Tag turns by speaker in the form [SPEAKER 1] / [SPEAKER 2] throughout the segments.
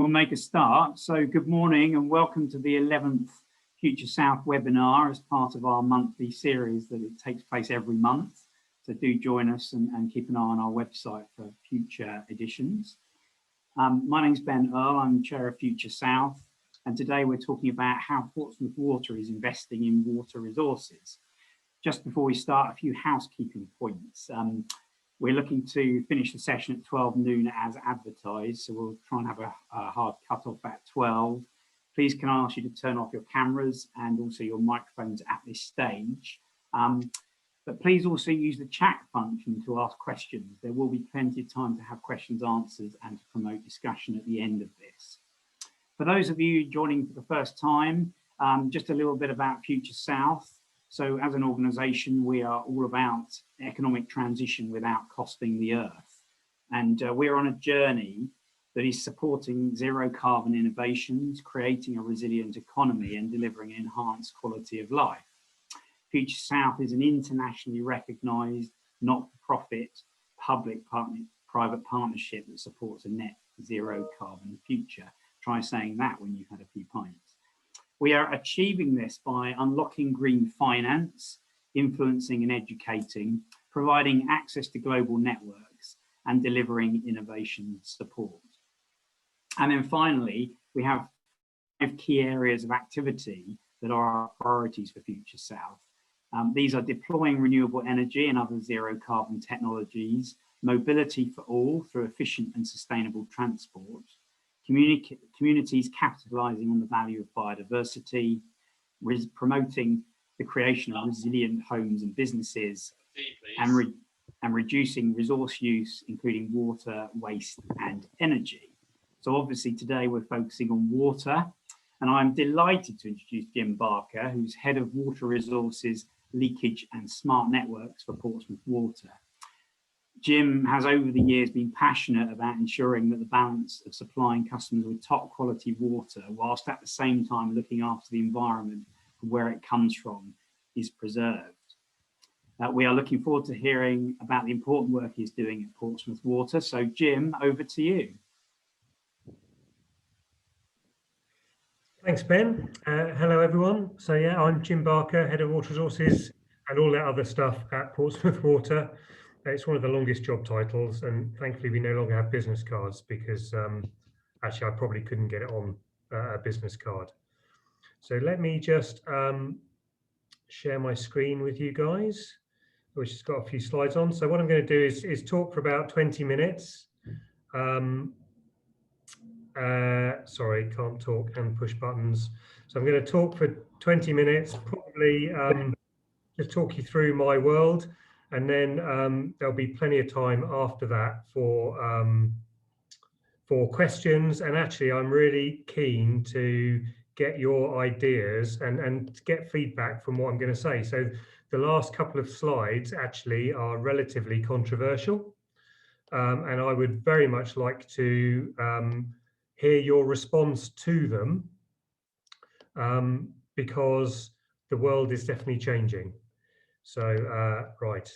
[SPEAKER 1] We'll make a start. So good morning and welcome to the 11th Future South webinar as part of our monthly series that it takes place every month. So do join us and keep an eye on our website for future editions. My name's Ben Earl, I'm Chair of Future South, and today we're talking about how Portsmouth Water is investing in water resources. Just before we start, a few housekeeping points. We're looking to finish the session at 12 noon as advertised, so we'll try and have a hard cut-off at 12. Please can I ask you to turn off your cameras and also your microphones at this stage. But please also use the chat function to ask questions. There will be plenty of time to have questions answered and to promote discussion at the end of this. For those of you joining for the first time, just a little bit about Future South. So as an organisation, we are all about economic transition without costing the earth. And we're on a journey that is supporting zero carbon innovations, creating a resilient economy and delivering enhanced quality of life. Future South is an internationally recognised, not-for-profit, public-private partnership that supports a net zero carbon future. Try saying that when you've had a few pints. We are achieving this by unlocking green finance, influencing and educating, providing access to global networks, and delivering innovation support. And then finally, we have 5 key areas of activity that are our priorities for Future South. These are deploying renewable energy and other zero carbon technologies, mobility for all through efficient and sustainable transport, communities capitalising on the value of biodiversity, promoting the creation of resilient homes and businesses, and reducing resource use, including water, waste and energy. So obviously today we're focusing on water, and I'm delighted to introduce Jim Barker, who's Head of Water Resources, Leakage and Smart Networks for Portsmouth Water. Jim has over the years been passionate about ensuring that the balance of supplying customers with top quality water, whilst at the same time looking after the environment from where it comes from, is preserved. We are looking forward to hearing about the important work he's doing at Portsmouth Water. So Jim, over to you.
[SPEAKER 2] Thanks, Ben. Hello, everyone. So yeah, I'm Jim Barker, Head of Water Resources and all that other stuff at Portsmouth Water. It's one of the longest job titles, and thankfully we no longer have business cards because actually I probably couldn't get it on a business card. So let me just share my screen with you guys, which has got a few slides on. So what I'm going to do is talk for about 20 minutes. Sorry, can't talk and push buttons. So I'm going to talk for 20 minutes, probably just talk you through my world. And then there'll be plenty of time after that for questions. And actually, I'm really keen to get your ideas and get feedback from what I'm going to say. So the last couple of slides actually are relatively controversial. And I would very much like to hear your response to them because the world is definitely changing. So, right.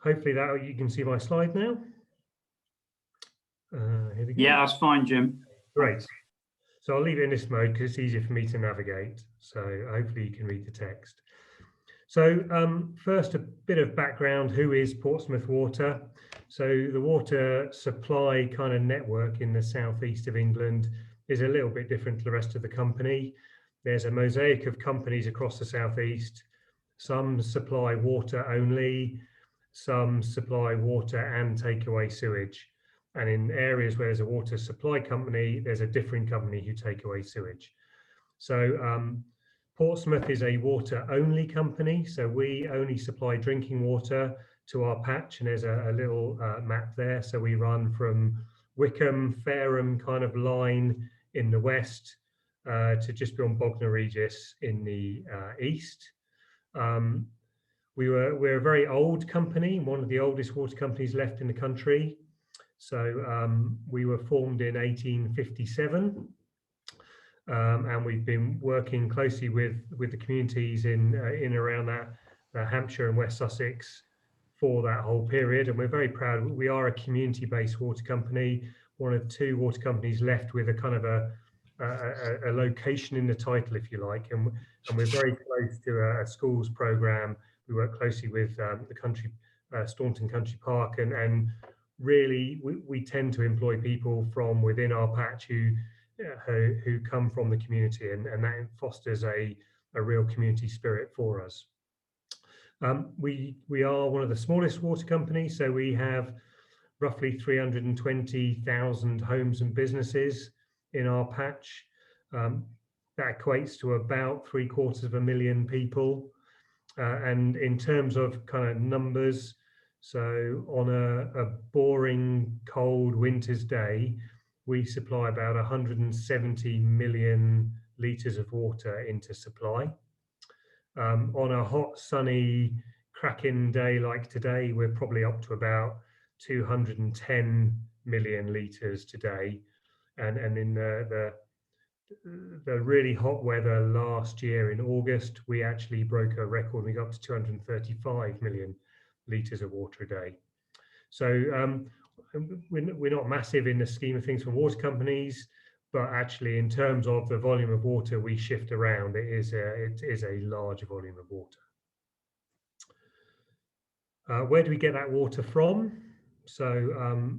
[SPEAKER 2] Hopefully that you can see my slide now. Here we go.
[SPEAKER 1] Yeah, that's fine, Jim.
[SPEAKER 2] Great. So I'll leave it in this mode because it's easier for me to navigate. So hopefully you can read the text. So first, a bit of background. Who is Portsmouth Water? So the water supply kind of network in the southeast of England is a little bit different to the rest of the company. There's a mosaic of companies across the southeast. Some supply water only, some supply water and take away sewage. And in areas where there's a water supply company, there's a different company who take away sewage. So Portsmouth is a water only company. So we only supply drinking water to our patch, and there's a little map there. So we run from Wickham, Fareham kind of line in the west to just beyond Bognor Regis in the east. We're a very old company, one of the oldest water companies left in the country. So we were formed in 1857, and we've been working closely with the communities in around that Hampshire and West Sussex for that whole period. And we're very proud. We are a community-based water company. one of two water companies left with a kind of a location in the title, if you like, and we're very close to a schools program. We work closely with the country, Staunton Country Park, and really we tend to employ people from within our patch who come from the community, and that fosters a real community spirit for us. We are one of the smallest water companies, so we have roughly 320,000 homes and businesses in our patch. That equates to about 750,000 people. And in terms of kind of numbers, so on a boring, cold winter's day, we supply about 170 million litres of water into supply. On a hot, sunny, cracking day like today, we're probably up to about 210 million litres today. And in the really hot weather last year in August, we actually broke a record. We got up to 235 million litres of water a day. So we're not massive in the scheme of things for water companies, but actually in terms of the volume of water we shift around, it is a large volume of water. Where do we get that water from? So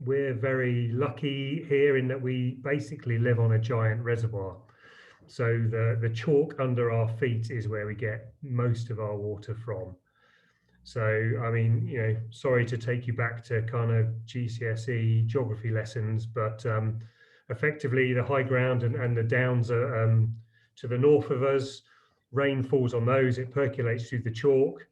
[SPEAKER 2] we're very lucky here in that we basically live on a giant reservoir. So the chalk under our feet is where we get most of our water from. So, I mean, you know, sorry to take you back to kind of GCSE geography lessons, but effectively the high ground and the downs are to the north of us. Rain falls on those, it percolates through the chalk.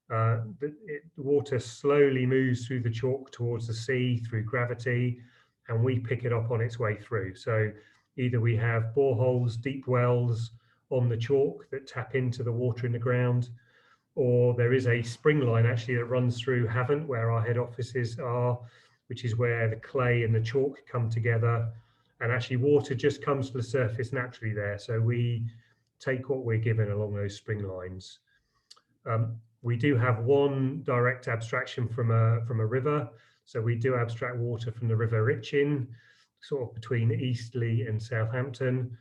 [SPEAKER 2] The water slowly moves through the chalk towards the sea through gravity, and we pick it up on its way through. So either we have boreholes, deep wells on the chalk that tap into the water in the ground, or there is a spring line actually that runs through Havant, where our head offices are, which is where the clay and the chalk come together, and actually water just comes to the surface naturally there. So we take what we're given along those spring lines. We do have one direct abstraction from a river. So we do abstract water from the River Itchen, sort of between Eastleigh and Southampton.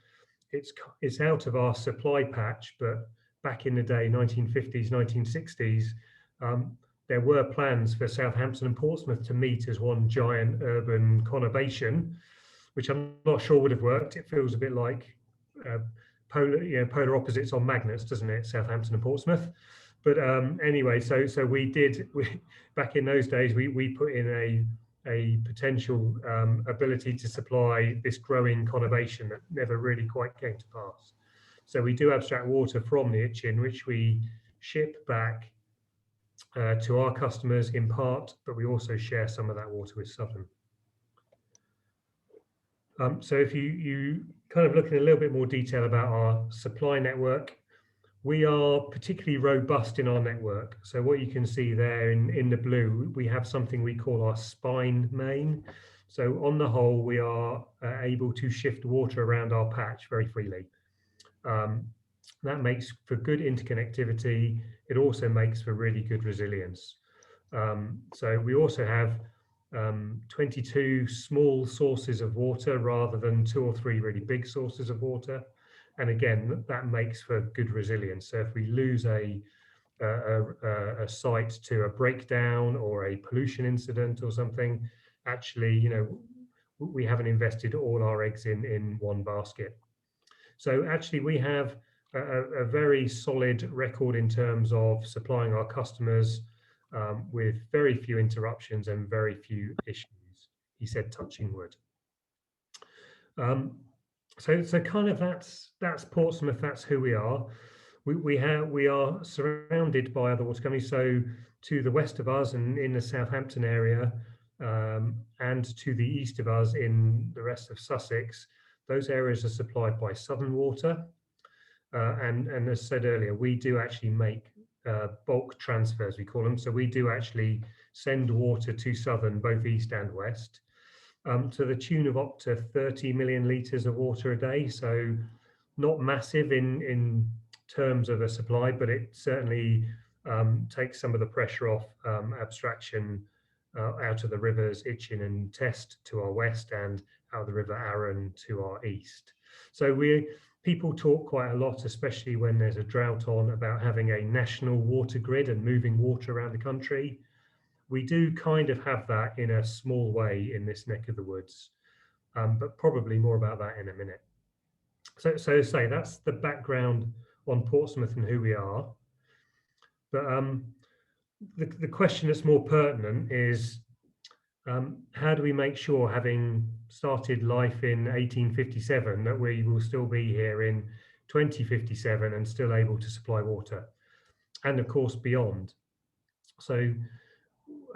[SPEAKER 2] It's out of our supply patch, but back in the day, 1950s, 1960s, there were plans for Southampton and Portsmouth to meet as one giant urban conurbation, which I'm not sure would have worked. It feels a bit like polar opposites on magnets, doesn't it? Southampton and Portsmouth. But anyway, so we back in those days, we put in a potential ability to supply this growing conurbation that never really quite came to pass. So we do abstract water from the Itchen, which we ship back to our customers in part, but we also share some of that water with Southern. So if you kind of look in a little bit more detail about our supply network, we are particularly robust in our network. So what you can see there in the blue, we have something we call our spine main. So on the whole, we are able to shift water around our patch very freely. That makes for good interconnectivity. It also makes for really good resilience. So we also have 22 small sources of water rather than 2 or 3 really big sources of water. And again, that makes for good resilience. So if we lose a site to a breakdown or a pollution incident or something, actually, you know, we haven't invested all our eggs in one basket. So actually we have a very solid record in terms of supplying our customers with very few interruptions and very few issues, he said, touching wood. So kind of that's Portsmouth, that's who we are. We are surrounded by other water companies. So to the west of us and in the Southampton area, and to the east of us in the rest of Sussex, those areas are supplied by Southern Water. And as said earlier, we do actually make bulk transfers, we call them. So we do actually send water to Southern, both east and west, to the tune of up to 30 million litres of water a day. So not massive in terms of a supply, but it certainly takes some of the pressure off abstraction out of the rivers Itchen and Test to our west, and out of the River Arun to our east. So people talk quite a lot, especially when there's a drought on, about having a national water grid and moving water around the country. We do kind of have that in a small way in this neck of the woods, but probably more about that in a minute. So say that's the background on Portsmouth and who we are. But the question that's more pertinent is, how do we make sure, having started life in 1857, that we will still be here in 2057 and still able to supply water, and of course beyond? So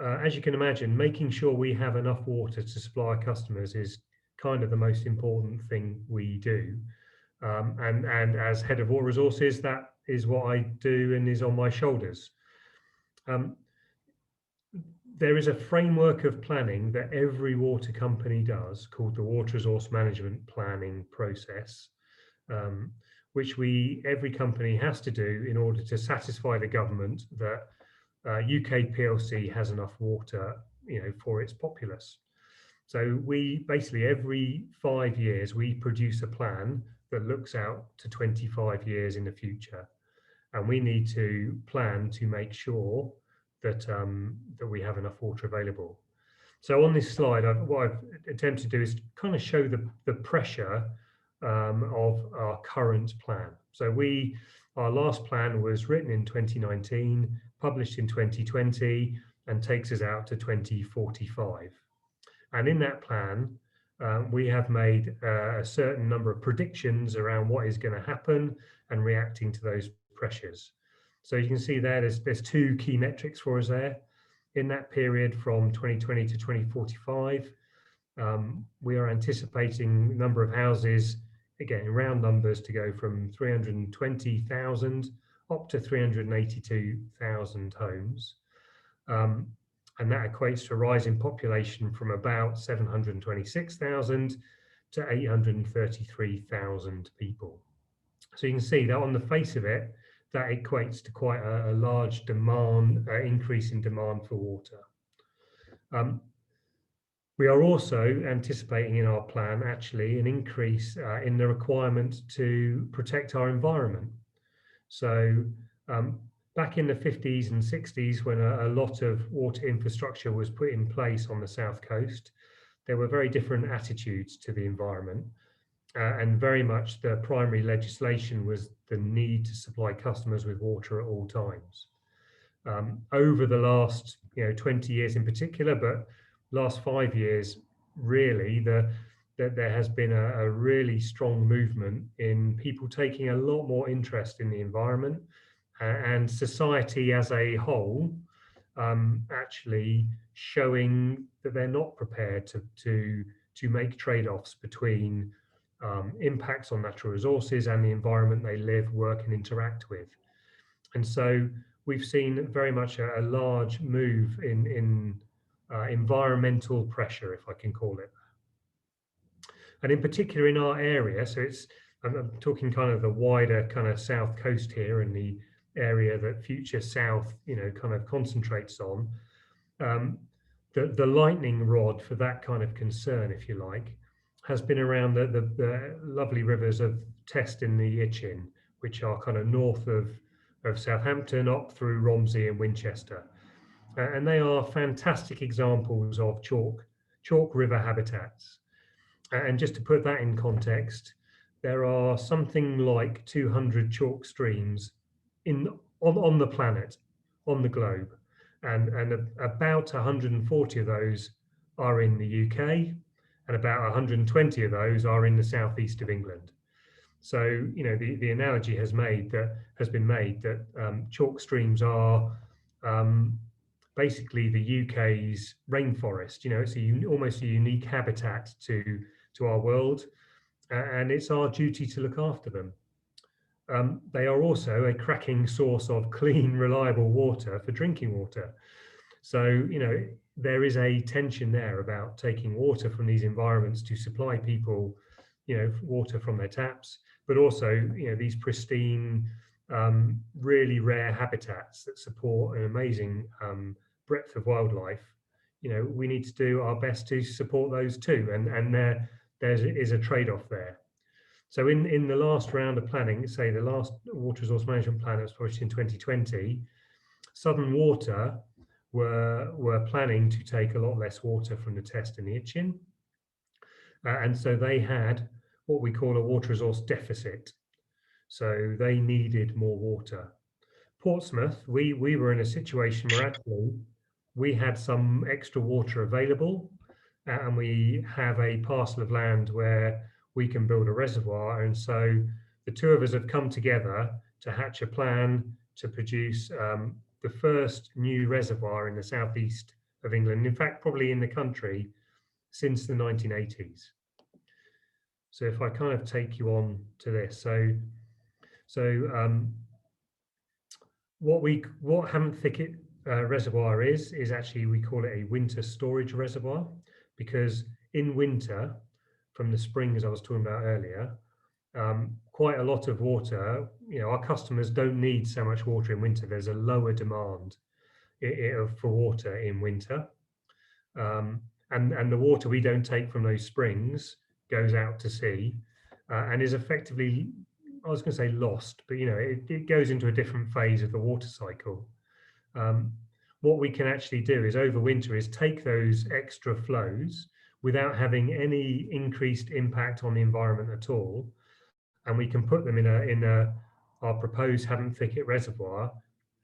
[SPEAKER 2] as you can imagine, making sure we have enough water to supply our customers is kind of the most important thing we do. And as head of water resources, that is what I do and is on my shoulders. There is a framework of planning that every water company does, called the Water Resource Management Planning Process, which every company has to do in order to satisfy the government that UK PLC has enough water, for its populace. So we basically, every 5 years, we produce a plan that looks out to 25 years in the future, and we need to plan to make sure that that we have enough water available. So on this slide, what I've attempted to do is kind of show the pressure of our current plan. So our last plan was written in 2019, published in 2020, and takes us out to 2045. And in that plan, we have made a certain number of predictions around what is going to happen and reacting to those pressures. So you can see there's two key metrics for us there. In that period from 2020 to 2045, we are anticipating the number of houses, again in round numbers, to go from 320,000 up to 382,000 homes. And that equates to a rise in population from about 726,000 to 833,000 people. So you can see that on the face of it, that equates to quite a large demand, increase in demand for water. We are also anticipating in our plan actually an increase in the requirement to protect our environment. So back in the 50s and 60s, when a lot of water infrastructure was put in place on the south coast, there were very different attitudes to the environment. And very much the primary legislation was the need to supply customers with water at all times. Over the last 20 years in particular, but last 5 years really, that there has been a really strong movement in people taking a lot more interest in the environment, and society as a whole actually showing that they're not prepared to make trade-offs between impacts on natural resources and the environment they live, work and interact with. And so we've seen very much a large move in environmental pressure, if I can call it. And in particular in our area, so I'm talking kind of the wider kind of south coast here, and the area that Future South kind of concentrates on. The lightning rod for that kind of concern, if you like, has been around the lovely rivers of Test in the Itchen, which are kind of north of Southampton up through Romsey and Winchester. And they are fantastic examples of chalk river habitats. And just to put that in context, there are something like 200 chalk streams on the planet, on the globe. And about 140 of those are in the UK, and about 120 of those are in the southeast of England. So, the analogy has been made that chalk streams are basically the UK's rainforest. It's almost a unique habitat to our world, and it's our duty to look after them. They are also a cracking source of clean, reliable water for drinking water. So, there is a tension there about taking water from these environments to supply people, water from their taps, but also, these pristine, really rare habitats that support an amazing breadth of wildlife, we need to do our best to support those too, and there is a trade-off there. So in the last round of planning, say the last water resource management plan that was published in 2020, Southern Water were planning to take a lot less water from the Test and the Itchen, and so they had what we call a water resource deficit. So they needed more water. Portsmouth, we were in a situation where actually we had some extra water available, and we have a parcel of land where we can build a reservoir. And so the two of us have come together to hatch a plan to produce the first new reservoir in the southeast of England, in fact, probably in the country since the 1980s. So if I kind of take you on to this, what Havant Thicket reservoir is actually, we call it a winter storage reservoir, because in winter, from the springs I was talking about earlier, quite a lot of water, our customers don't need so much water in winter. There's a lower demand for water in winter. And the water we don't take from those springs goes out to sea and is effectively, I was going to say lost, but it goes into a different phase of the water cycle. What we can actually do is over winter is take those extra flows without having any increased impact on the environment at all, and we can put them in our proposed Havant Thicket reservoir,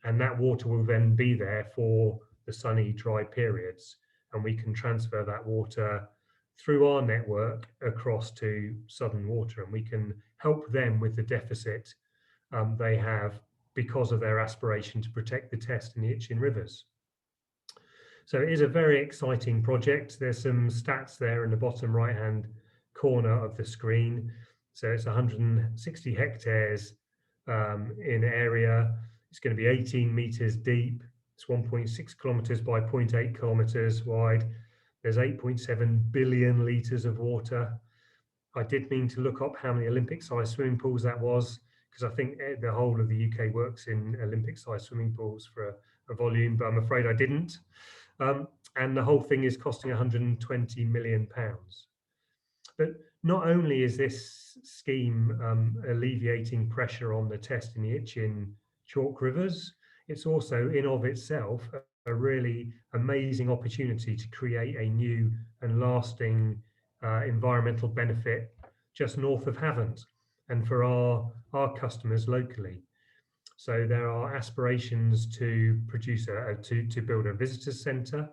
[SPEAKER 2] and that water will then be there for the sunny, dry periods, and we can transfer that water through our network across to Southern Water, and we can help them with the deficit they have because of their aspiration to protect the Test and the Itchen rivers. So it is a very exciting project. There's some stats there in the bottom right-hand corner of the screen. So it's 160 hectares in area. It's going to be 18 meters deep. It's 1.6 kilometers by 0.8 kilometers wide. There's 8.7 billion liters of water. I did mean to look up how many Olympic-sized swimming pools that was, because I think the whole of the UK works in Olympic-sized swimming pools for a volume, but I'm afraid I didn't. And the whole thing is costing £120 million. But not only is this scheme alleviating pressure on the Test and the Itchen chalk rivers, it's also in of itself a really amazing opportunity to create a new and lasting environmental benefit just north of Havant and for our customers locally. So there are aspirations to produce to build a visitor centre,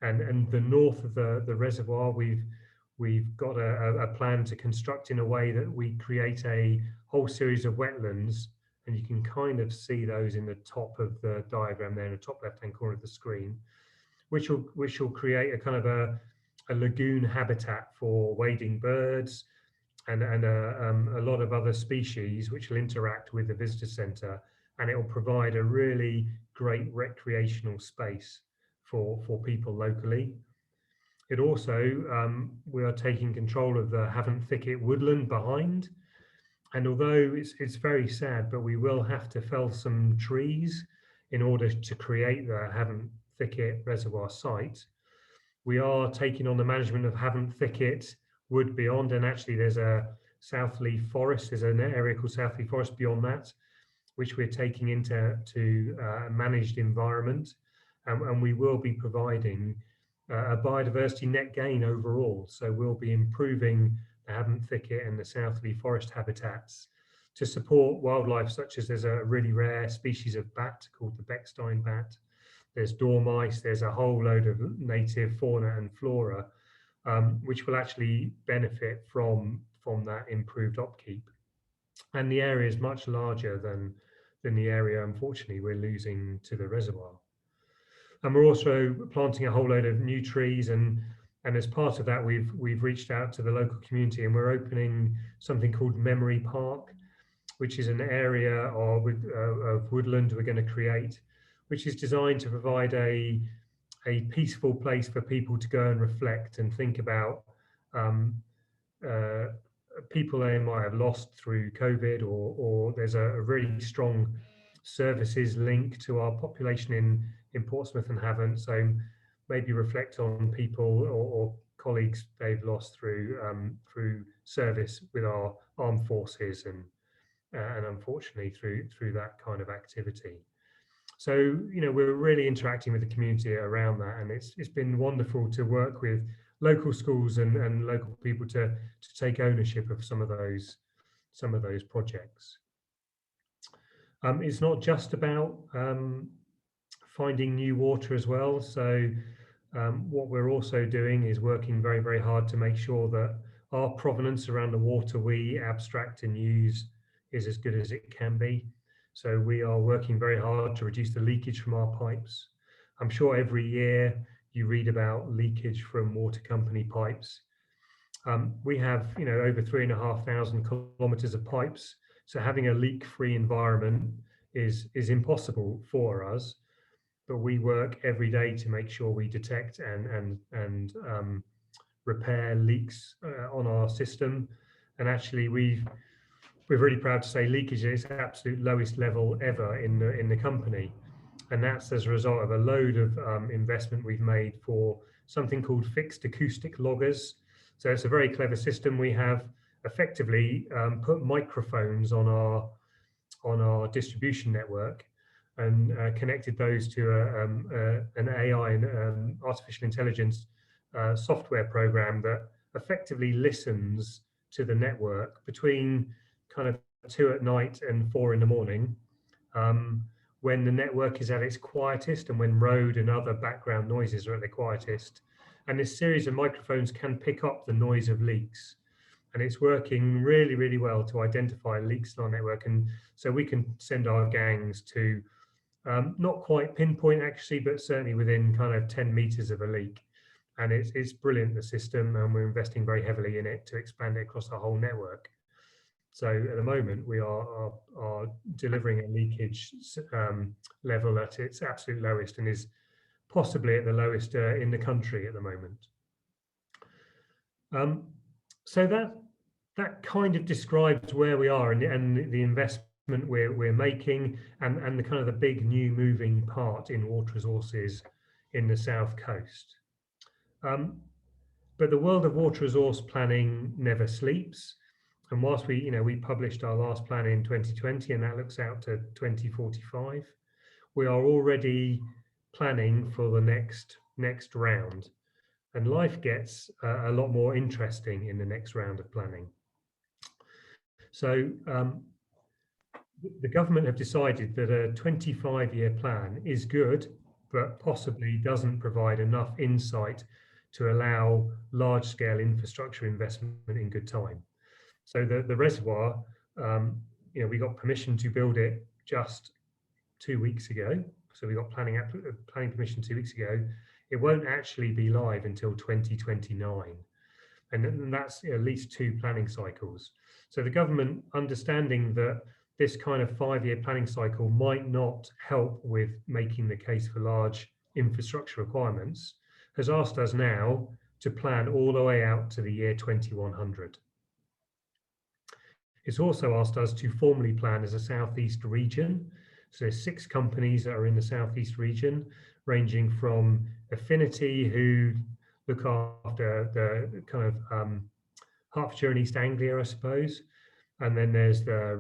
[SPEAKER 2] and the north of the reservoir we've got a plan to construct in a way that we create a whole series of wetlands, and you can kind of see those in the top of the diagram there in the top left-hand corner of the screen, which will create a kind of a lagoon habitat for wading birds and a lot of other species which will interact with the visitor centre, and it will provide a really great recreational space for people locally. It also, we are taking control of the Havant Thicket woodland behind, and although it's very sad, but we will have to fell some trees in order to create the Havant Thicket reservoir site. We are taking on the management of Havant Thicket wood beyond, and actually there's a Southleaf Forest, there's an area called Southleaf Forest beyond that, which we're taking into a managed environment, and we will be providing a biodiversity net gain overall. So we'll be improving the Havant Thicket and the Southleaf Forest habitats to support wildlife, such as there's a really rare species of bat called the Bechstein bat. There's dormice, there's a whole load of native fauna and flora, which will actually benefit from that improved upkeep. And the area is much larger than the area, unfortunately, we're losing to the reservoir. And we're also planting a whole load of new trees, and as part of that, we've reached out to the local community, and we're opening something called Memory Park, which is an area of woodland we're going to create, which is designed to provide a peaceful place for people to go and reflect and think about people they might have lost through COVID, or there's a really strong services link to our population in Portsmouth and Havant. So maybe reflect on people or colleagues they've lost through service with our armed forces and unfortunately through that kind of activity. So, you know, we're really interacting with the community around that, and it's been wonderful to work with local schools and local people to take ownership of some of those projects. It's not just about finding new water as well. So what we're also doing is working very, very hard to make sure that our provenance around the water we abstract and use is as good as it can be. So we are working very hard to reduce the leakage from our pipes. I'm sure every year you read about leakage from water company pipes. We have, you know, over 3,500 kilometers of pipes. So having a leak-free environment is impossible for us. But we work every day to make sure we detect and repair leaks on our system. And actually, we're really proud to say leakage is the absolute lowest level ever in the company, and that's as a result of a load of investment we've made for something called fixed acoustic loggers. So it's a very clever system. We have effectively put microphones on our distribution network and connected those to an AI and artificial intelligence software program that effectively listens to the network between kind of 2 at night and 4 in the morning, when the network is at its quietest and when road and other background noises are at their quietest. And this series of microphones can pick up the noise of leaks. And it's working really, really well to identify leaks in our network. And so we can send our gangs to not quite pinpoint actually, but certainly within kind of 10 meters of a leak. And it's brilliant, the system, and we're investing very heavily in it to expand it across our whole network. So at the moment, we are delivering a leakage level at its absolute lowest and is possibly at the lowest in the country at the moment. So that kind of describes where we are and the investment we're making and the kind of the big new moving part in water resources in the South Coast. But the world of water resource planning never sleeps. And whilst we published our last plan in 2020, and that looks out to 2045, we are already planning for the next round. And life gets a lot more interesting in the next round of planning. So the government have decided that a 25-year plan is good, but possibly doesn't provide enough insight to allow large-scale infrastructure investment in good time. So the reservoir, we got permission to build it just 2 weeks ago. So we got planning permission 2 weeks ago. It won't actually be live until 2029. And that's at least 2 planning cycles. So the government, understanding that this kind of 5-year planning cycle might not help with making the case for large infrastructure requirements, has asked us now to plan all the way out to the year 2100. It's also asked us to formally plan as a Southeast region. So there's 6 companies that are in the Southeast region, ranging from Affinity, who look after the kind of Hertfordshire and East Anglia, I suppose. And then there's the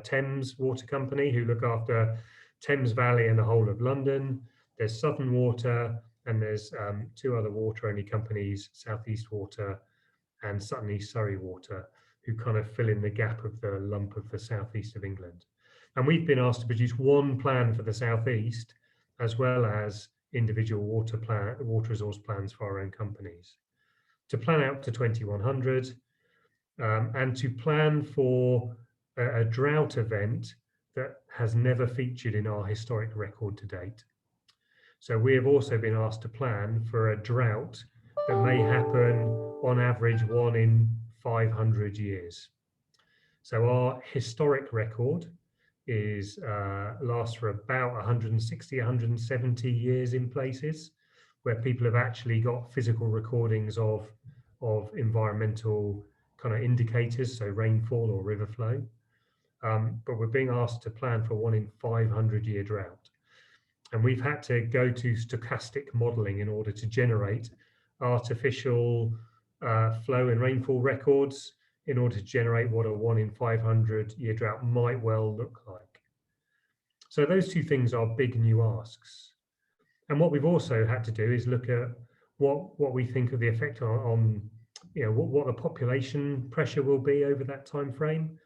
[SPEAKER 2] Thames Water Company, who look after Thames Valley and the whole of London. There's Southern Water, and there's 2 other water-only companies, Southeast Water and Sutton East Surrey Water, who kind of fill in the gap of the lump of the southeast of England. And we've been asked to produce 1 plan for the southeast, as well as individual water resource plans for our own companies, to plan out to 2100, and to plan for a drought event that has never featured in our historic record to date. So we have also been asked to plan for a drought that may happen on average 1 in 500 years. So our historic record lasts for about 160, 170 years in places, where people have actually got physical recordings of environmental kind of indicators, so rainfall or river flow. But we're being asked to plan for 1 in 500 year drought. And we've had to go to stochastic modeling in order to generate artificial flow and rainfall records in order to generate what a 1 in 500 year drought might well look like. So those two things are big new asks. And what we've also had to do is look at what we think of the effect on what the population pressure will be over that time frame,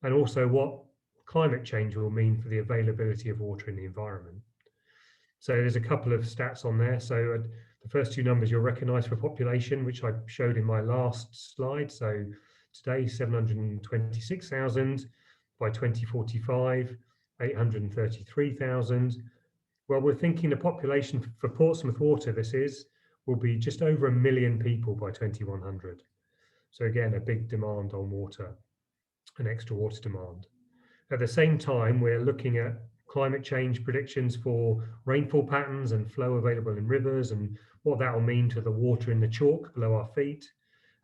[SPEAKER 2] and also what climate change will mean for the availability of water in the environment. So there's a couple of stats on there. So the first two numbers you'll recognize for population, which I showed in my last slide. So today, 726,000, by 2045, 833,000. Well, we're thinking the population for Portsmouth Water, will be just over 1 million people by 2100. So again, a big demand on water, an extra water demand. At the same time, we're looking at climate change predictions for rainfall patterns and flow available in rivers and what that will mean to the water in the chalk below our feet.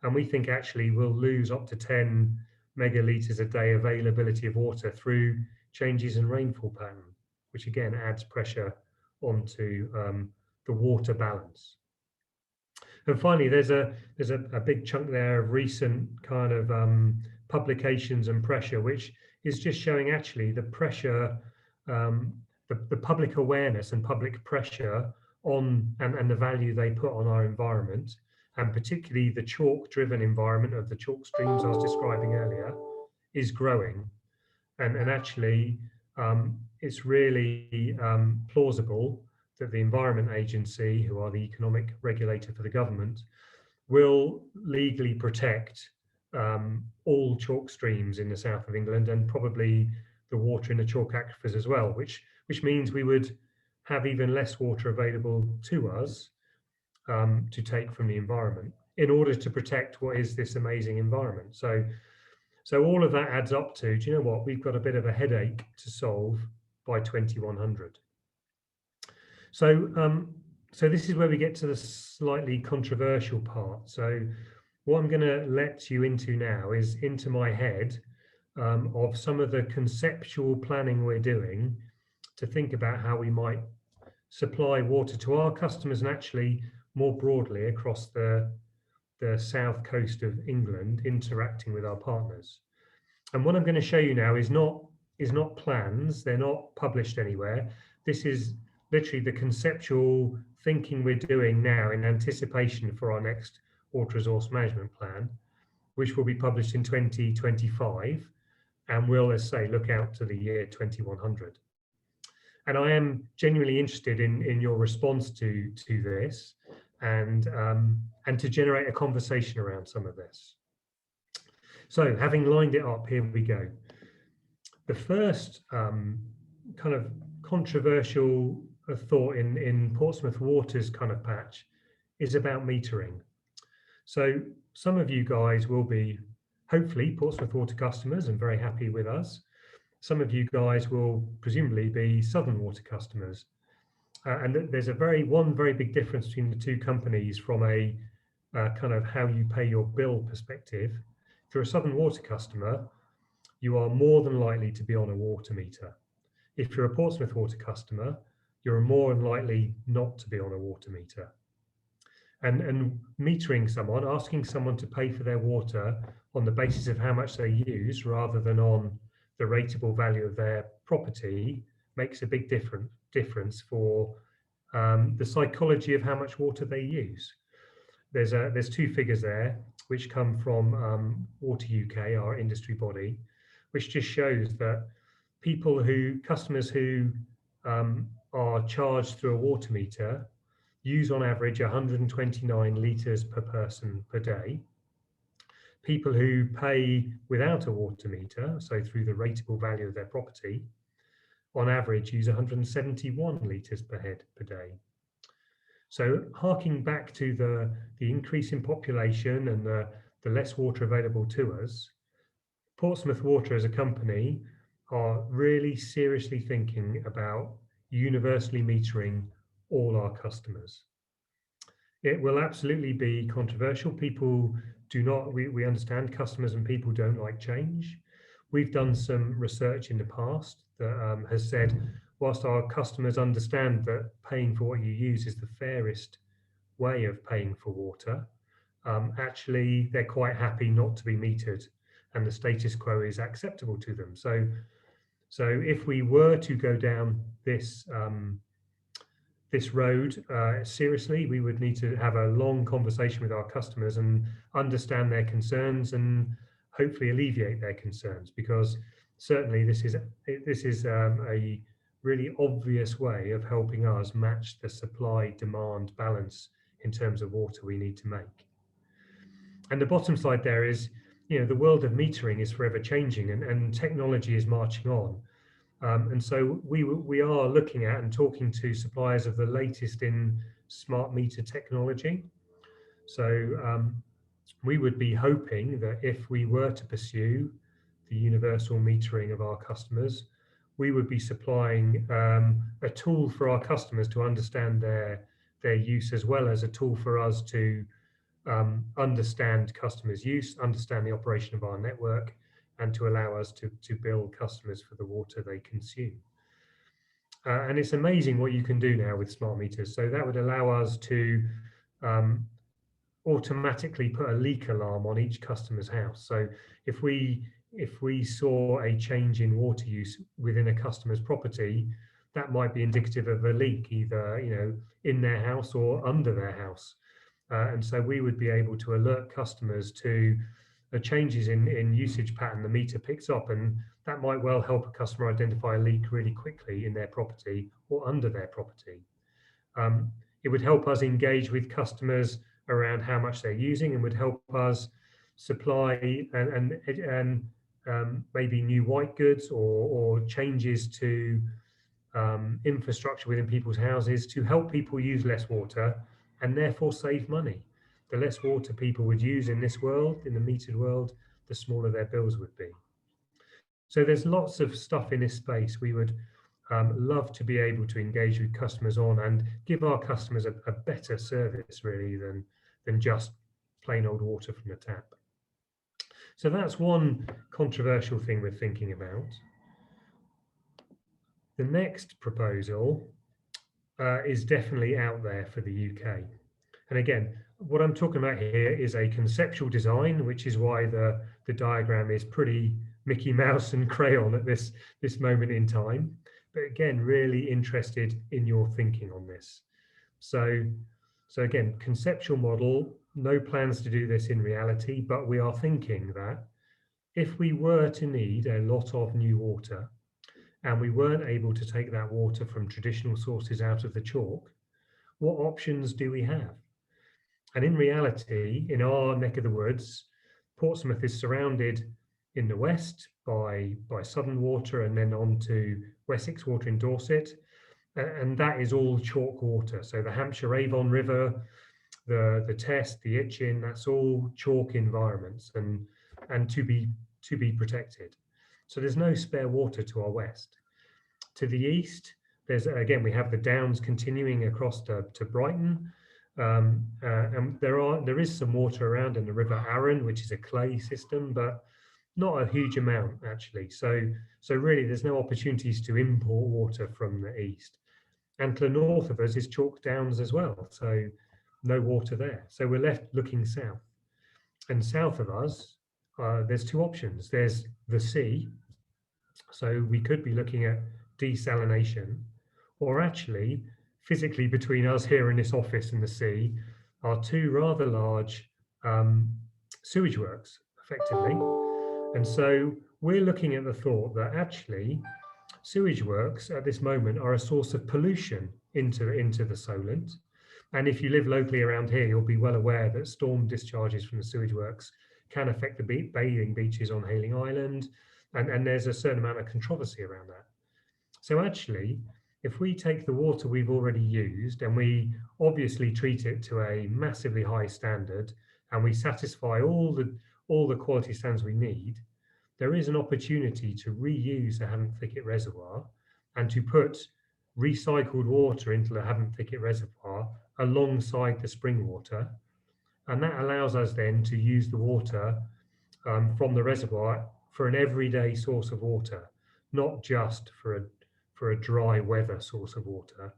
[SPEAKER 2] And we think actually we'll lose up to 10 megalitres a day availability of water through changes in rainfall pattern, which again adds pressure onto the water balance. And finally, there's a big chunk there of recent kind of publications and pressure, which is just showing actually the pressure, the public awareness and public pressure on and the value they put on our environment, and particularly the chalk-driven environment of the chalk streams I was describing earlier, is growing. And actually, it's really plausible that the Environment Agency, who are the economic regulator for the government, will legally protect all chalk streams in the south of England and probably the water in the chalk aquifers as well, which means we would have even less water available to us to take from the environment in order to protect what is this amazing environment. So all of that adds up to, do you know what, we've got a bit of a headache to solve by 2100. So this is where we get to the slightly controversial part. So what I'm going to let you into now is into my head of some of the conceptual planning we're doing to think about how we might supply water to our customers and actually more broadly across the south coast of England, interacting with our partners. And what I'm going to show you now is not plans. They're not published anywhere. This is literally the conceptual thinking we're doing now in anticipation for our next water resource management plan, which will be published in 2025 and will, as I say, look out to the year 2100. And I am genuinely interested in your response to this and to generate a conversation around some of this. So having lined it up, here we go. The first kind of controversial thought in Portsmouth Water's kind of patch is about metering. So some of you guys will be hopefully Portsmouth Water customers and very happy with us. Some of you guys will presumably be Southern Water customers. And there's one very big difference between the two companies from a kind of how you pay your bill perspective. If you're a Southern Water customer, you are more than likely to be on a water meter. If you're a Portsmouth Water customer, you're more than likely not to be on a water meter. And metering someone, asking someone to pay for their water on the basis of how much they use rather than on the rateable value of their property makes a big difference for the psychology of how much water they use. There's two figures there which come from Water UK, our industry body, which just shows that customers who are charged through a water meter use on average 129 litres per person per day. People who pay without a water meter, so through the rateable value of their property, on average use 171 litres per head per day. So harking back to the increase in population and the less water available to us, Portsmouth Water as a company are really seriously thinking about universally metering all our customers. It will absolutely be controversial. People do not, we understand customers and people don't like change. We've done some research in the past that has said whilst our customers understand that paying for what you use is the fairest way of paying for water, actually they're quite happy not to be metered, and the status quo is acceptable to them. So if we were to go down this this road seriously, we would need to have a long conversation with our customers and understand their concerns and hopefully alleviate their concerns, because certainly this is a really obvious way of helping us match the supply-demand balance in terms of water we need to make. And the bottom slide there is, the world of metering is forever changing, and technology is marching on. And so we are looking at and talking to suppliers of the latest in smart meter technology. So we would be hoping that if we were to pursue the universal metering of our customers, we would be supplying a tool for our customers to understand their use, as well as a tool for us to understand customers' use, understand the operation of our network, and to allow us to bill customers for the water they consume. And it's amazing what you can do now with smart meters. So that would allow us to automatically put a leak alarm on each customer's house. So if we saw a change in water use within a customer's property, that might be indicative of a leak, either in their house or under their house. And so we would be able to alert customers to changes in usage pattern the meter picks up, and that might well help a customer identify a leak really quickly in their property or under their property. It would help us engage with customers around how much they're using, and would help us supply and maybe new white goods or changes to infrastructure within people's houses to help people use less water and therefore save money. The less water people would use in this world, in the metered world, the smaller their bills would be. So there's lots of stuff in this space we would love to be able to engage with customers on and give our customers a better service, really, than just plain old water from the tap. So that's one controversial thing we're thinking about. The next proposal is definitely out there for the UK. And again, what I'm talking about here is a conceptual design, which is why the diagram is pretty Mickey Mouse and crayon at this moment in time. But again, really interested in your thinking on this. So again, conceptual model, no plans to do this in reality, but we are thinking that if we were to need a lot of new water and we weren't able to take that water from traditional sources out of the chalk, what options do we have? And in reality, in our neck of the woods, Portsmouth is surrounded in the west by Southern Water and then on to Wessex Water in Dorset. And that is all chalk water. So the Hampshire Avon River, the Test, the Itchen, that's all chalk environments and to be protected. So there's no spare water to our west. To the east, we have the Downs continuing across to Brighton. And there is some water around in the River Arun, which is a clay system, but not a huge amount actually. So really there's no opportunities to import water from the east. And to the north of us is chalk downs as well, so no water there. So we're left looking south. And south of us, there's two options. There's the sea, so we could be looking at desalination, or actually physically between us here in this office and the sea are two rather large sewage works, effectively. And so we're looking at the thought that actually sewage works at this moment are a source of pollution into the Solent. And if you live locally around here, you'll be well aware that storm discharges from the sewage works can affect the bathing beaches on Hayling Island. And there's a certain amount of controversy around that. So actually, if we take the water we've already used and we obviously treat it to a massively high standard and we satisfy all the quality standards we need, there is an opportunity to reuse the Havant Thicket Reservoir and to put recycled water into the Havant Thicket Reservoir alongside the spring water. And that allows us then to use the water from the reservoir for an everyday source of water, not just for for a dry weather source of water.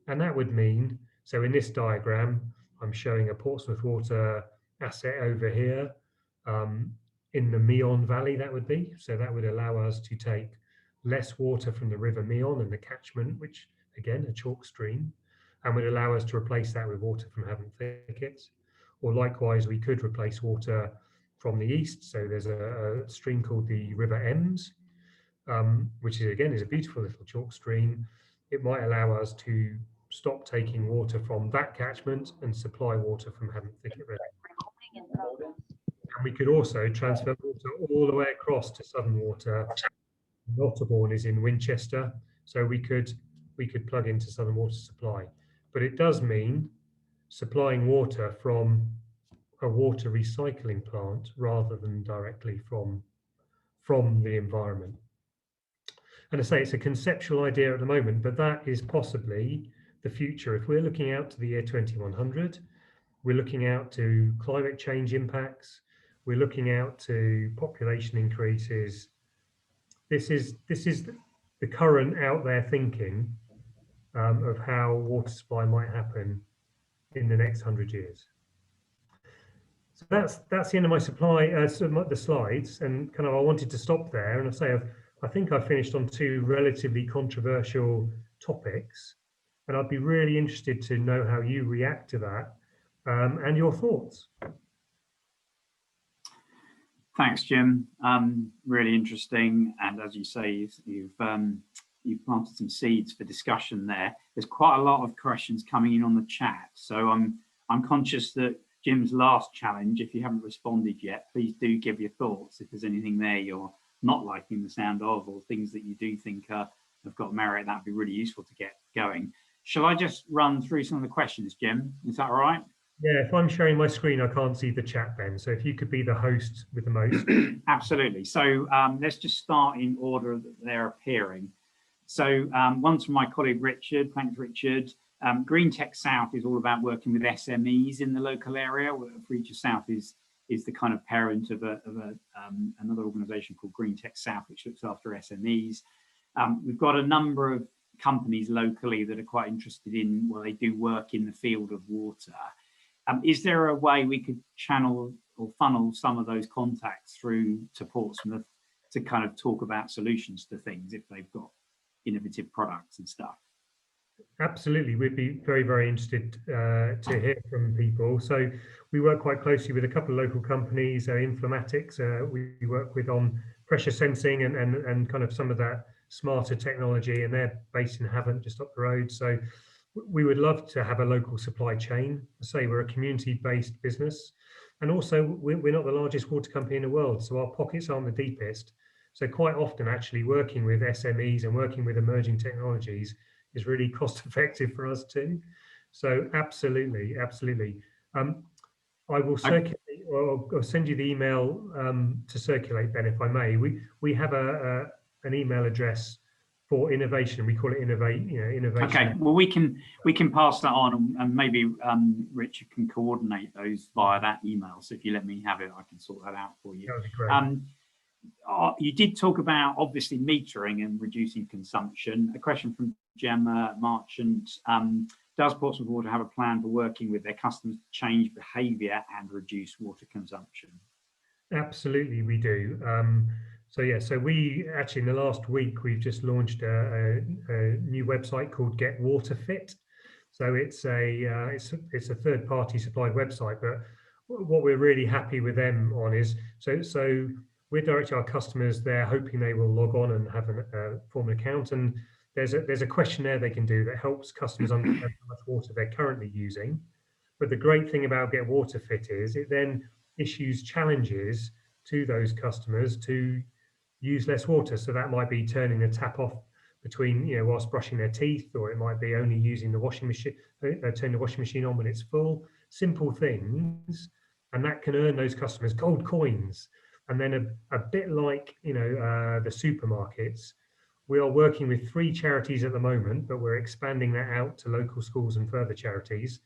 [SPEAKER 2] And that would mean, so in this diagram, I'm showing a Portsmouth Water asset over here in the Meon Valley, that would be. So that would allow us to take less water from the River Meon and the catchment, which again, a chalk stream, and would allow us to replace that with water from Havant thickets. Or likewise, we could replace water from the east. So there's a stream called the River Ems, which is again is a beautiful little chalk stream. It might allow us to stop taking water from that catchment and supply water from Havant thicket River. And we could also transfer water all the way across to Southern Water. Otterbourne is in Winchester, so we could plug into Southern Water Supply. But it does mean supplying water from a water recycling plant rather than directly from the environment. And I say it's a conceptual idea at the moment, but that is possibly the future. If we're looking out to the year 2100, we're looking out to climate change impacts, we're looking out to population increases. This is the current out there thinking of how water supply might happen in the next 100 years. So that's the end of my the slides, and kind of I wanted to stop there, and I say I think I finished on two relatively controversial topics, and I'd be really interested to know how you react to that and your thoughts.
[SPEAKER 1] Thanks, Jim. Really interesting, and as you say, you've planted some seeds for discussion there. There's quite a lot of questions coming in on the chat, so I'm conscious that Jim's last challenge, if you haven't responded yet, please do give your thoughts. If there's anything there you're not liking the sound of, or things that you do think have got merit, that'd be really useful to get going. Shall I just run through some of the questions, Jim? Is that all right?
[SPEAKER 2] Yeah, if I'm sharing my screen, I can't see the chat, Ben. So if you could be the host with the most.
[SPEAKER 1] Absolutely. So let's just start in order that they're appearing. So one's from my colleague, Richard. Thanks, Richard. Greentech South is all about working with SMEs in the local area. Greentech South is the kind of parent of another organisation called Greentech South, which looks after SMEs. We've got a number of companies locally that are quite interested in, well, they do work in the field of water. Is there a way we could channel or funnel some of those contacts through to Portsmouth to kind of talk about solutions to things if they've got innovative products and stuff?
[SPEAKER 2] Absolutely, we'd be very, very interested to hear from people. So we work quite closely with a couple of local companies, Inflamatics, we work with on pressure sensing and kind of some of that smarter technology, and they're based in Havant, just up the road. So we would love to have a local supply chain. Say we're a community-based business, and also we're not the largest water company in the world, so our pockets aren't the deepest. So quite often, actually working with SMEs and working with emerging technologies is really cost effective for us too. So absolutely. I will circulate or send you the email to circulate, Ben, if I may. We have an email address for innovation. We call it innovation.
[SPEAKER 1] Okay, well we can pass that on, and maybe Richard can coordinate those via that email. So if you let me have it, I can sort that out for you.
[SPEAKER 2] That would be great.
[SPEAKER 1] You did talk about obviously metering and reducing consumption. A question from Gemma Marchant. Does Portsmouth Water have a plan for working with their customers to change behaviour and reduce water consumption? Absolutely, we do. So we actually in the last week we've just launched a new website called Get Water Fit. So it's a third-party supplied website, but what we're really happy with them on is so we're directing our customers there, hoping they will log on and have form an account, and there's a questionnaire they can do that helps customers understand how much water they're currently using. But the great thing about Get Water Fit is it then issues challenges to those customers to use less water. So that might be turning the tap off between, whilst brushing their teeth, or it might be only using the washing machine, turn the washing machine on when it's full. Simple things, and that can earn those customers gold coins. And then a bit like the supermarkets, we are working with 3 charities at the moment, but we're expanding that out to local schools and further charities.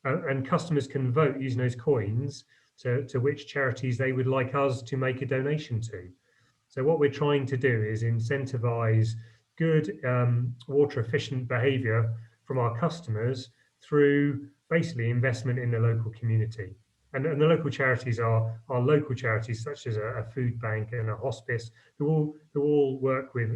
[SPEAKER 1] And customers can vote using those coins to which charities they would like us to make a donation to. So what we're trying to do is incentivize
[SPEAKER 2] good water efficient behaviour from our customers through basically investment in the local community. And the local charities are local charities such as a food bank and a hospice who all work with,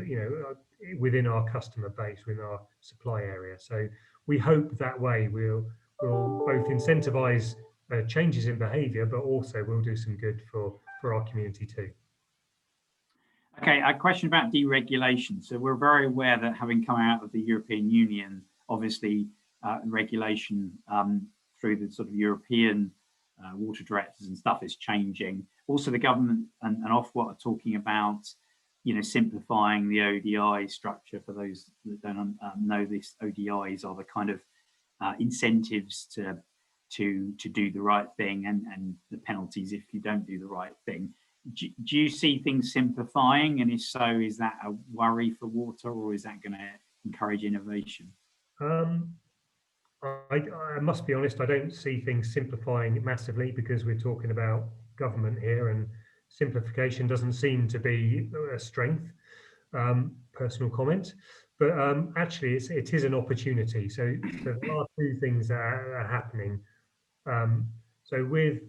[SPEAKER 2] within our customer base, within our supply area. So we hope that way we'll both incentivise changes in behaviour, but also we'll do some good for our community too.
[SPEAKER 1] Okay, a question about deregulation. So we're very aware that having come out of the European Union, obviously regulation through the sort of European water directors and stuff is changing. Also, the government and Ofwat are talking about, simplifying the ODI structure. For those that don't know this, ODIs are the kind of incentives to do the right thing and the penalties if you don't do the right thing. Do you see things simplifying? And if so, is that a worry for water, or is that going to encourage innovation?
[SPEAKER 2] I must be honest, I don't see things simplifying massively because we're talking about government here, and simplification doesn't seem to be a strength. Personal comment, but actually it is an opportunity. So there are two things that are happening. So with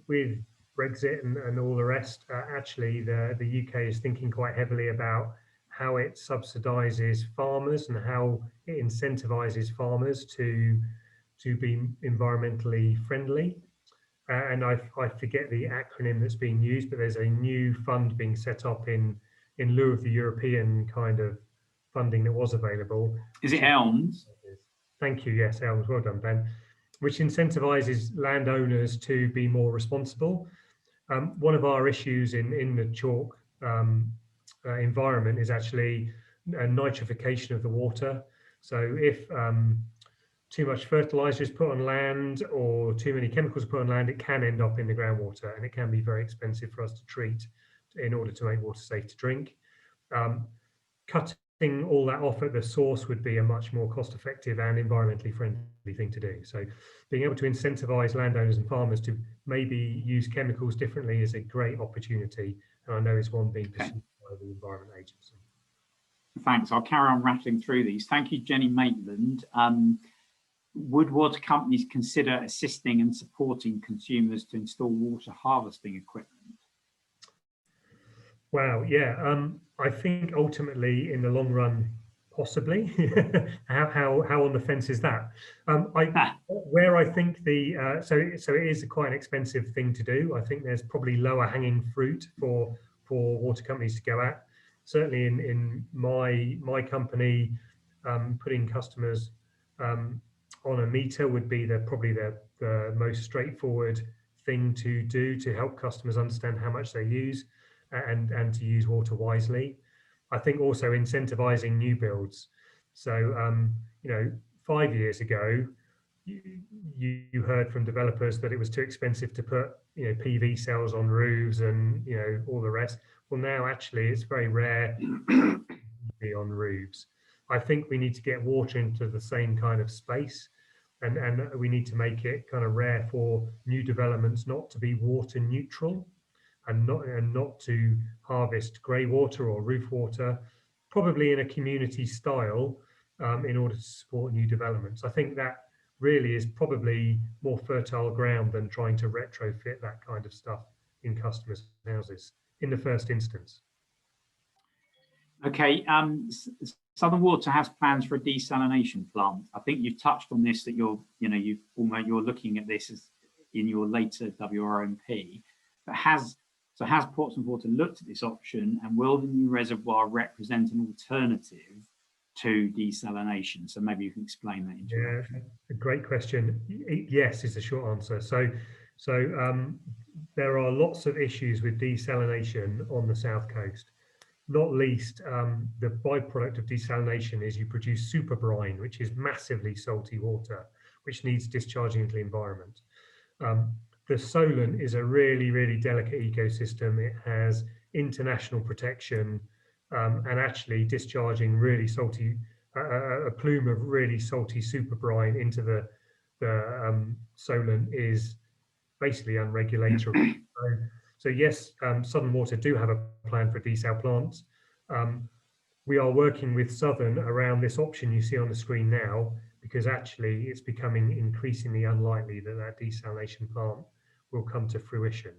[SPEAKER 2] Brexit and all the rest, actually the UK is thinking quite heavily about how it subsidises farmers and how it incentivises farmers to be environmentally friendly. And I forget the acronym that's being used, but there's a new fund being set up in lieu of the European kind of funding that was available.
[SPEAKER 1] Is it ELMS?
[SPEAKER 2] Thank you. Yes, ELMS. Well done, Ben. Which incentivises landowners to be more responsible. One of our issues in the chalk environment is actually nitrification of the water. So if too much fertilizer is put on land or too many chemicals put on land, it can end up in the groundwater, and it can be very expensive for us to treat in order to make water safe to drink. Cutting all that off at the source would be a much more cost-effective and environmentally friendly thing to do. So being able to incentivize landowners and farmers to maybe use chemicals differently is a great opportunity, and I know it's one being pursued by the Environment Agency.
[SPEAKER 1] Thanks. I'll carry on rattling through these. Thank you, Jenny Maitland. Would water companies consider assisting and supporting consumers to install water harvesting equipment?
[SPEAKER 2] Wow, yeah. I think ultimately, in the long run, possibly. how on the fence is that? Where I think the so it is quite an expensive thing to do. I think there's probably lower hanging fruit for water companies to go at. Certainly in my company, putting customers on a meter would be probably the most straightforward thing to do to help customers understand how much they use and to use water wisely. I think also incentivizing new builds. So 5 years ago, you heard from developers that it was too expensive to put PV cells on roofs and all the rest. Well, now actually it's very rare to be on roofs. I think we need to get water into the same kind of space, and we need to make it kind of rare for new developments not to be water neutral and not to harvest grey water or roof water, probably in a community style, in order to support new developments. I think that really is probably more fertile ground than trying to retrofit that kind of stuff in customers' houses in the first instance.
[SPEAKER 1] Okay, Southern Water has plans for a desalination plant. I think you've touched on this, that you're looking at this as in your later WRMP. But has Portsmouth Water looked at this option, and will the new reservoir represent an alternative to desalination? So maybe you can explain that introduction.
[SPEAKER 2] Yeah, a great question. Yes is the short answer. So there are lots of issues with desalination on the south coast. Not least, the byproduct of desalination is you produce super brine, which is massively salty water, which needs discharging into the environment. The Solent is a really, really delicate ecosystem. It has international protection, and actually discharging really salty, a plume of really salty super brine into the Solent is basically unregulated. So yes, Southern Water do have a plan for desal plants. we are working with Southern around this option you see on the screen now, because actually it's becoming increasingly unlikely that that desalination plant will come to fruition.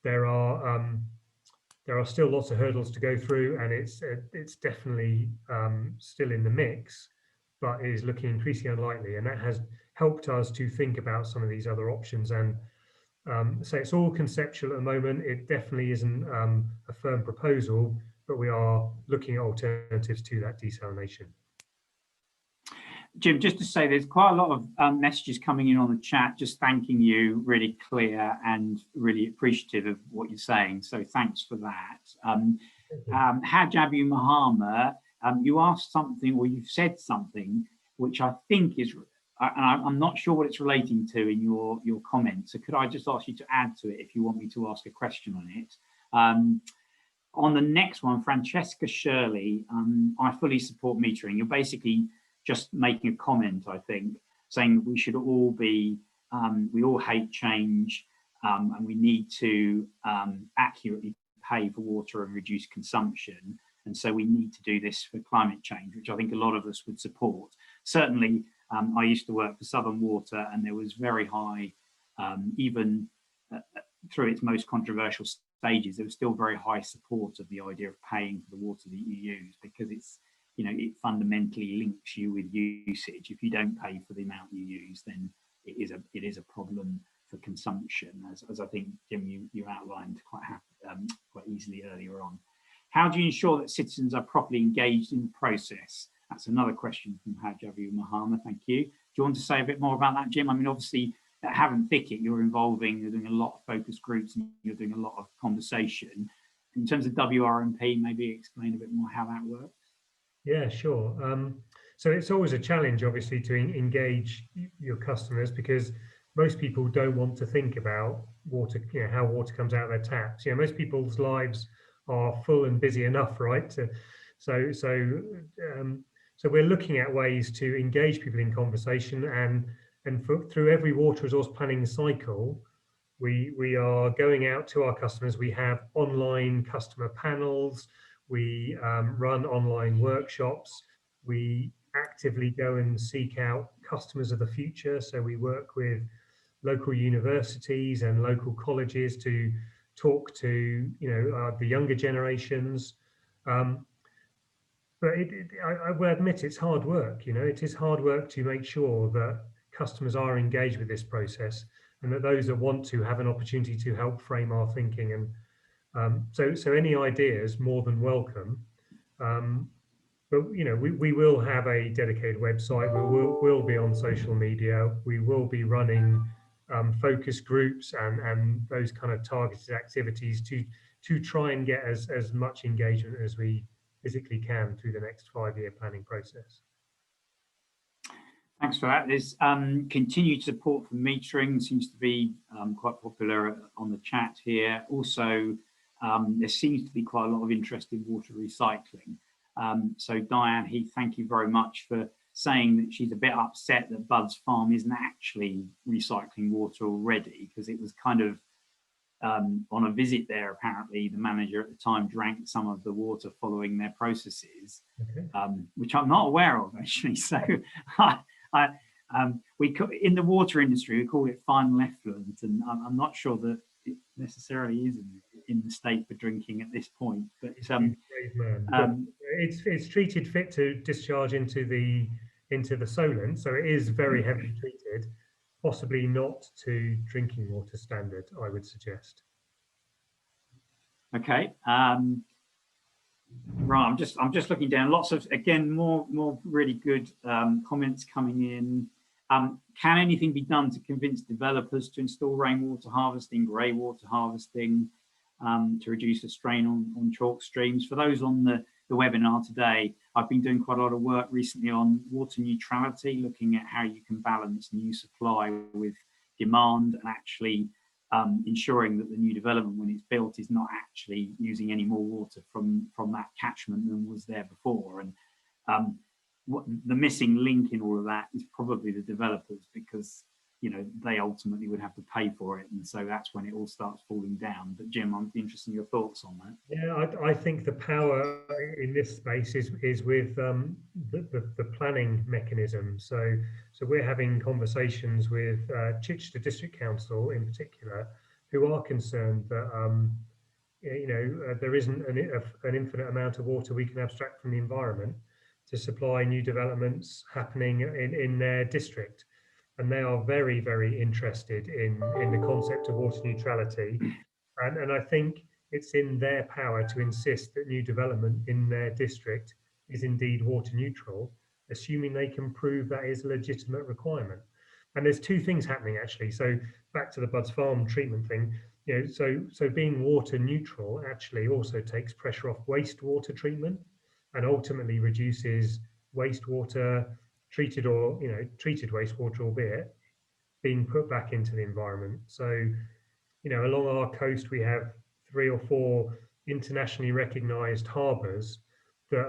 [SPEAKER 2] There are still lots of hurdles to go through, and it's definitely still in the mix, but it is looking increasingly unlikely, and that has helped us to think about some of these other options. And so it's all conceptual at the moment. It definitely isn't a firm proposal, but we are looking at alternatives to that desalination.
[SPEAKER 1] Jim, just to say, there's quite a lot of messages coming in on the chat, just thanking you, really clear and really appreciative of what you're saying. So thanks for that. Hajabu Muhammad, you asked something, or you've said something, which I think is, and I'm not sure what it's relating to in your comment. So could I just ask you to add to it if you want me to ask a question on it? On the next one, Francesca Shirley, I fully support metering. You're basically just making a comment, I think, saying that we should all be, we all hate change, and we need to accurately pay for water and reduce consumption. And so we need to do this for climate change, which I think a lot of us would support. Certainly, I used to work for Southern Water, and there was very high, even through its most controversial stages, there was still very high support of the idea of paying for the water that you use, because it's, you know, it fundamentally links you with usage. If you don't pay for the amount you use, then it is a problem for consumption, as I think, Jim, you outlined quite easily earlier on. How do you ensure that citizens are properly engaged in the process? That's another question from Hajabu Muhammad. Thank you. Do you want to say a bit more about that, Jim? I mean, obviously, at Havant Thicket, you're doing a lot of focus groups and you're doing a lot of conversation. In terms of WRMP, maybe explain a bit more how that works.
[SPEAKER 2] Yeah, sure. So it's always a challenge, obviously, to engage your customers, because most people don't want to think about water, you know, how water comes out of their taps. You know, most people's lives are full and busy enough, right? So we're looking at ways to engage people in conversation, and through every water resource planning cycle, we are going out to our customers. We have online customer panels. We run online workshops. We actively go and seek out customers of the future. So we work with local universities and local colleges to talk to, you know, the younger generations. But I will admit it's hard work. You know, it is hard work to make sure that customers are engaged with this process, and that those that want to have an opportunity to help frame our thinking. And so any ideas, more than welcome. But you know, we will have a dedicated website. We'll be on social media. We will be running focus groups and those kind of targeted activities to try and get as much engagement as we physically can through the next 5-year planning process.
[SPEAKER 1] Thanks for that. There's continued support for metering, seems to be quite popular on the chat here. Also, there seems to be quite a lot of interest in water recycling. So Diane Heath, thank you very much for saying that she's a bit upset that Bud's Farm isn't actually recycling water already, because it was kind of on a visit there. Apparently, the manager at the time drank some of the water following their processes, okay. Which I'm not aware of actually. So in the water industry, we call it final effluent, and I'm not sure that it necessarily is in the state for drinking at this point. But
[SPEAKER 2] it's treated fit to discharge into the Solent, so it is very heavily treated, possibly not to drinking water standard, I would suggest.
[SPEAKER 1] Okay. Right, I'm just looking down. Lots of, again, more really good comments coming in. Can anything be done to convince developers to install rainwater harvesting, grey water harvesting, to reduce the strain on chalk streams? For those on the webinar today, I've been doing quite a lot of work recently on water neutrality, looking at how you can balance new supply with demand, and actually ensuring that the new development, when it's built, is not actually using any more water from that catchment than was there before. And what the missing link in all of that is probably the developers, because, they ultimately would have to pay for it, and so that's when it all starts falling down. But Jim, I'm interested in your thoughts on that.
[SPEAKER 2] Yeah, I think the power in this space is with the planning mechanism. So we're having conversations with Chichester District Council in particular, who are concerned that there isn't an infinite amount of water we can abstract from the environment to supply new developments happening in their district. And they are very, very interested in the concept of water neutrality. And I think it's in their power to insist that new development in their district is indeed water neutral, assuming they can prove that is a legitimate requirement. And there's two things happening actually. So back to the Bud's Farm treatment thing, so being water neutral actually also takes pressure off wastewater treatment and ultimately reduces wastewater, treated wastewater, albeit being put back into the environment. So along our coast, we have 3 or 4 internationally recognized harbours that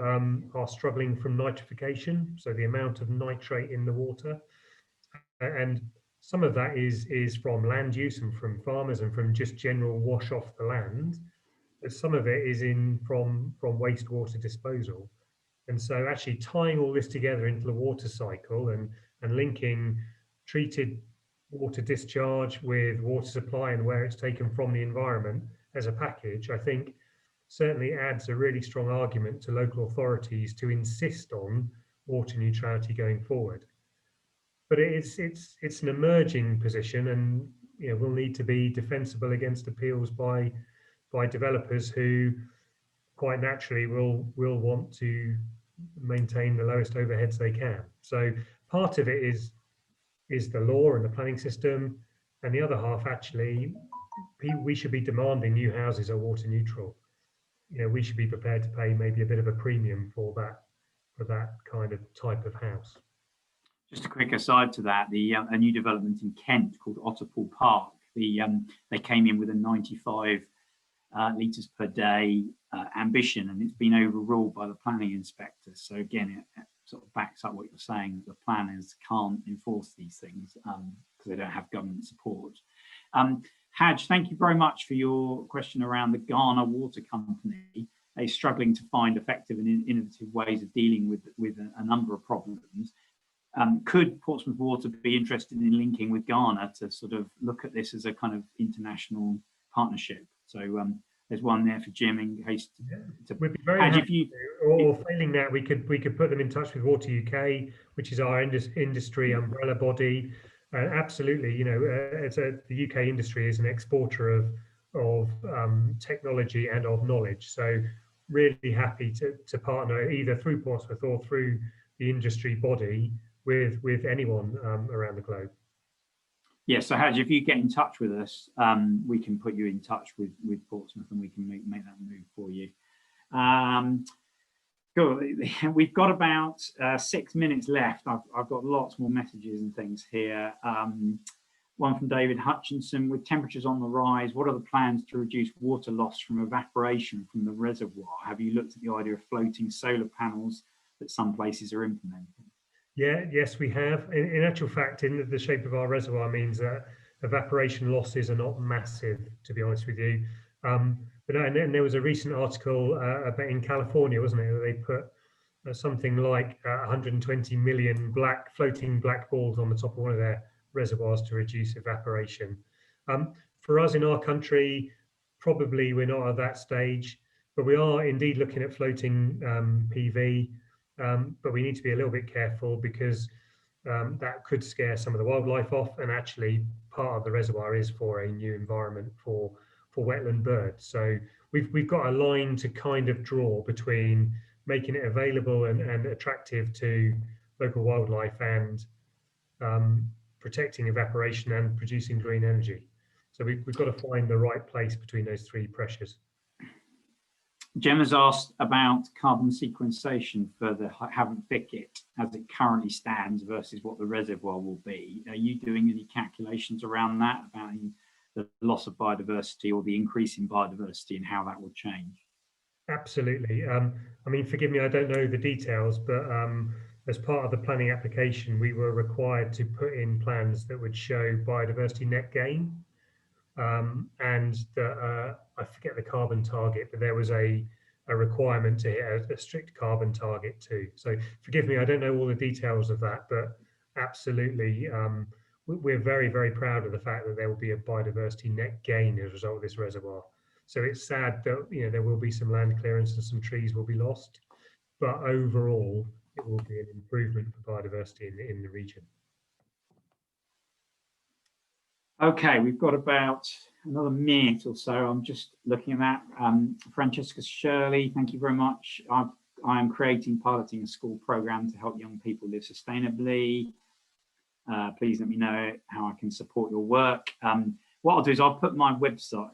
[SPEAKER 2] are struggling from nitrification, so the amount of nitrate in the water. And some of that is from land use and from farmers and from just general wash off the land. But some of it is from wastewater disposal. And so actually tying all this together into the water cycle and linking treated water discharge with water supply and where it's taken from the environment as a package, I think certainly adds a really strong argument to local authorities to insist on water neutrality going forward. But it's an emerging position, and will need to be defensible against appeals by developers who quite naturally will want to maintain the lowest overheads they can. So part of it is the law and the planning system, and the other half actually we should be demanding new houses are water neutral. We should be prepared to pay maybe a bit of a premium for that kind of type of house.
[SPEAKER 1] Just a quick aside to that, a new development in Kent called Otterpool Park, they came in with a 95 litres per day ambition, and it's been overruled by the planning inspector. So again, it sort of backs up what you're saying, that the planners can't enforce these things because they don't have government support. Haj, thank you very much for your question around the Ghana Water Company. They're struggling to find effective and innovative ways of dealing with a number of problems. Could Portsmouth Water be interested in linking with Ghana to sort of look at this as a kind of international partnership? So there's one there for Jim in case.
[SPEAKER 2] We'd be very happy or failing that, we could put them in touch with Water UK, which is our industry umbrella body. Absolutely, the UK industry is an exporter of technology and of knowledge. So really happy to partner either through Portsmouth or through the industry body with anyone around the globe.
[SPEAKER 1] Yeah, so Haj, if you get in touch with us, we can put you in touch with Portsmouth and we can make that move for you. Cool. We've got about 6 minutes left. I've got lots more messages and things here. One from David Hutchinson: with temperatures on the rise, what are the plans to reduce water loss from evaporation from the reservoir? Have you looked at the idea of floating solar panels that some places are implementing?
[SPEAKER 2] Yes, we have. In actual fact, in the shape of our reservoir means that evaporation losses are not massive, to be honest with you. And there was a recent article about in California, wasn't it? They put something like 120 million floating black balls on the top of one of their reservoirs to reduce evaporation. For us in our country, probably we're not at that stage, but we are indeed looking at floating PV. But we need to be a little bit careful because that could scare some of the wildlife off, and actually part of the reservoir is for a new environment for wetland birds. So we've got a line to kind of draw between making it available and attractive to local wildlife and protecting evaporation and producing green energy. So we've got to find the right place between those three pressures.
[SPEAKER 1] Jem has asked about carbon sequestration for the Havant thicket as it currently stands versus what the reservoir will be. Are you doing any calculations around that, about the loss of biodiversity or the increase in biodiversity and how that will change?
[SPEAKER 2] Absolutely. I mean, forgive me, I don't know the details, but as part of the planning application, we were required to put in plans that would show biodiversity net gain. And I forget the carbon target, but there was a requirement to hit a strict carbon target too. So forgive me, I don't know all the details of that, but absolutely, we're very, very proud of the fact that there will be a biodiversity net gain as a result of this reservoir. So it's sad that there will be some land clearance and some trees will be lost, but overall it will be an improvement for biodiversity in the region.
[SPEAKER 1] Okay, we've got about another minute or so. I'm just looking at that. Francesca Shirley, thank you very much. I am piloting a school program to help young people live sustainably. Please let me know how I can support your work. What I'll do is I'll put my website,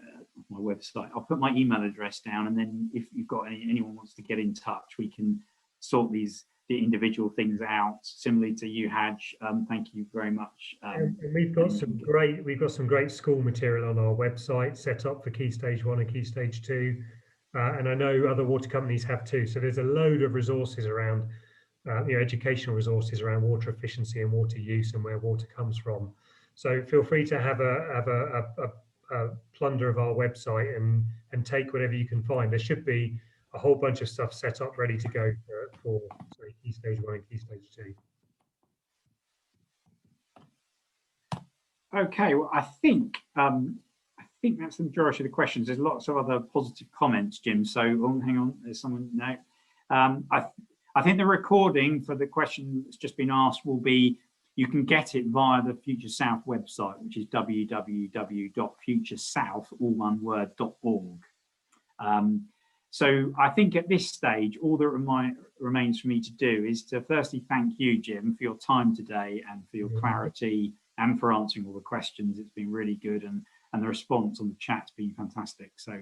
[SPEAKER 1] I'll put my email address down, and then if you've got anyone wants to get in touch, we can sort the individual things out. Similarly to you, Haj, thank you very much.
[SPEAKER 2] And we've got some great school material on our website set up for Key Stage 1 and Key Stage 2, and I know other water companies have too. So there's a load of resources around, educational resources around water efficiency and water use and where water comes from. So feel free to have a plunder of our website and take whatever you can find. There should be a whole bunch of stuff set up ready to go for Key Stage 1 and Key Stage 2.
[SPEAKER 1] Okay, well, I think that's the majority of the questions. There's lots of other positive comments, Jim. So hang on, there's someone now. I think the recording for the question that's just been asked will be, you can get it via the Future South website, which is www.futuresouth.org. So I think at this stage, all that remains for me to do is to firstly thank you, Jim, for your time today and for your clarity and for answering all the questions. It's been really good, and the response on the chat's been fantastic. So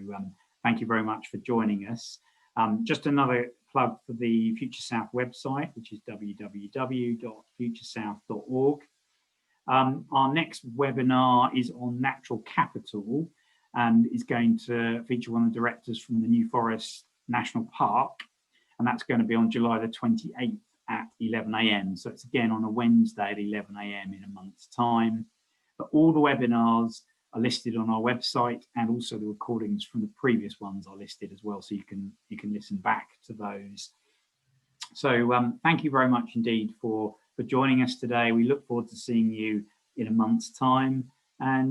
[SPEAKER 1] thank you very much for joining us. Just another plug for the Future South website, which is www.futuresouth.org. Our next webinar is on natural capital and is going to feature one of the directors from the New Forest National Park, and that's going to be on July the 28th at 11 AM. So it's again on a Wednesday at 11 AM in a month's time. But all the webinars are listed on our website, and also the recordings from the previous ones are listed as well, so you can listen back to those. So thank you very much indeed for joining us today. We look forward to seeing you in a month's time, and